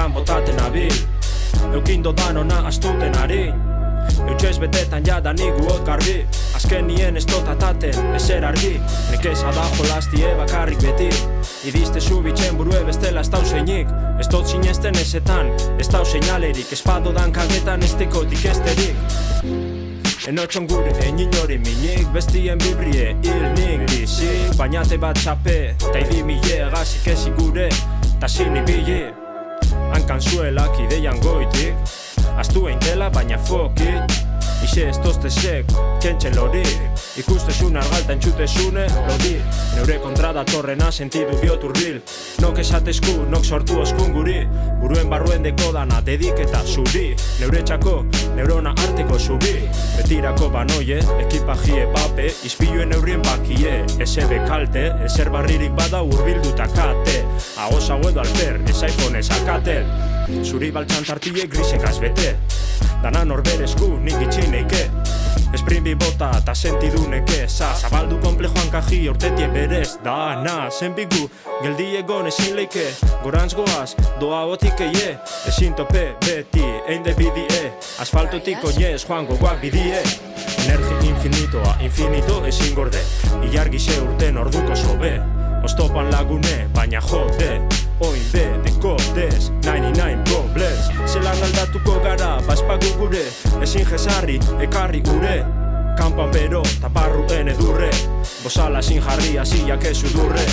Euskeran botaten abil Eukindo danona astuten ari Eutxez betetan jadanik guot garbi Azken nien ez dotataten ezer argi Nekeza da jolastie bakarrik beti Idizte zubitzen burue bestela ez dau zeinik Ez dut zinezten ezetan, ez dau seinalerik Espadodan kagetan ez dekotik esterik Enotxon gure egin hori minik Bestien bibrie hil nik dizik Bainate bat txape, ta idi mile Gazik ezik gure, ta zini bili Hankan zuelak ideian goitik Aztu eintela baina fokit Ixe ez toztezek, kentxen lorik Ikustezun argalta entzutezune, lodi Neure kontra datorrena sentidu biot urbil Nok esatezku, nok sortu oskun guri Buruen barruen dekodana dediketa zuri Neure txako, neurona arteko zubi Betirako banoie, ekipajie bape Izpiluen neurrien bakie, esebe kalte Ezer barririk bada urbilduta kate Agoz hau edo alper, ez iPhone ez akatel Zuri baltzan tartile grisek azbete Dana norberezku nik itxineike Esprin bota eta sentiduneke Zabaldu komplejoan kaji urtetie berez Dana zenbigu geldi egon ezin leike Gorantz goaz doa botik eie Ezin tope beti einde bidie Asfaltotik oinez joan gogoak bidie Energi infinitoa infinito ezin gorde Ilargize urten orduko sobe Oztopan lagune baina jode Oin be dekodez 99 problems Zelan aldatuko gara baspagu gure Ezin jesarri ekarri ure Kampan bero taparruen edurre Bozala ezin jarri asiak ez udurre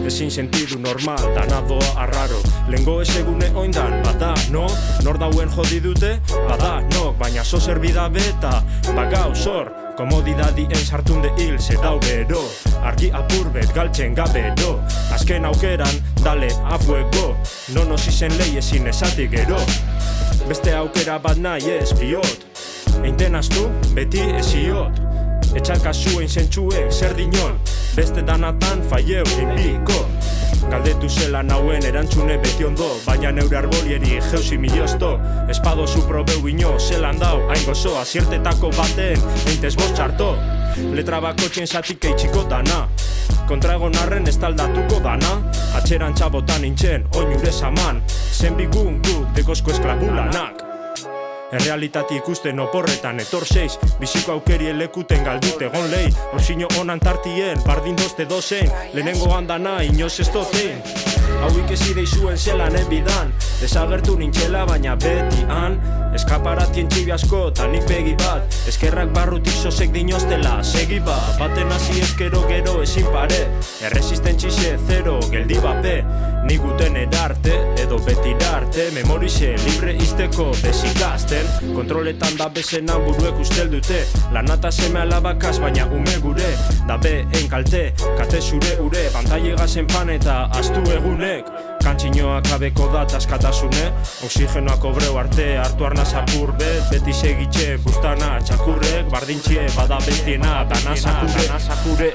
Ezin sentidu normal dana doa arraro Lengo ez egune oindan bada no Nor dauen jodi dute bada no Baina zo zerbida beta bagau zor Komodidadien sartunde hil ze dau bero Argi apurbet galtzen gabero Azken aukeran dale a fuego No nos izen lehi ezin esatik gero Beste aukera bat nahi ez biot Einten astu beti eziot Etxalka zuen zentsuek zer dinon Beste danatan faieu inbiko Galdetu zela nauen erantzune beti ondo Baina neure arbolieri jeusi miliozto Espado zu probeu ino zelan dau Hain gozo aziertetako baten eintez bost txarto Letra bako txenzatik eitxiko dana Kontra egon arren ez taldatuko dana Atxeran txabotan nintzen oinure zaman Zenbigun guk dekozko esklabulanak Errealitati ikusten oporretan etor seiz Biziko aukerien lekuten galdut egon lehi Orsino honan tartien, bardin dozte dozein Lehenengo handana inoz ez dozein Hauik ez ideizuen zelan ebidan Desagertu nintxela baina beti han Eskaparatien txibi asko eta nik begi bat Eskerrak barrutik sozek dinoztela segi bat Baten hasi eskero gero ezin pare Erresistentzize zero geldi bape Ni guten erarte edo betirarte Memorize libre izteko bezikasten Kontroletan da bezenan buruek ustel dute Lanata seme alabakaz baina ume gure Dabe enkalte, kate zure ure Pantailegazen pan eta astu egunek Kantxinoak abeko dat askatasune Oxigenoak obreu arte hartu arnaz apur bet Beti segitxe bustana txakurrek Bardintxie bada bestiena dana sakure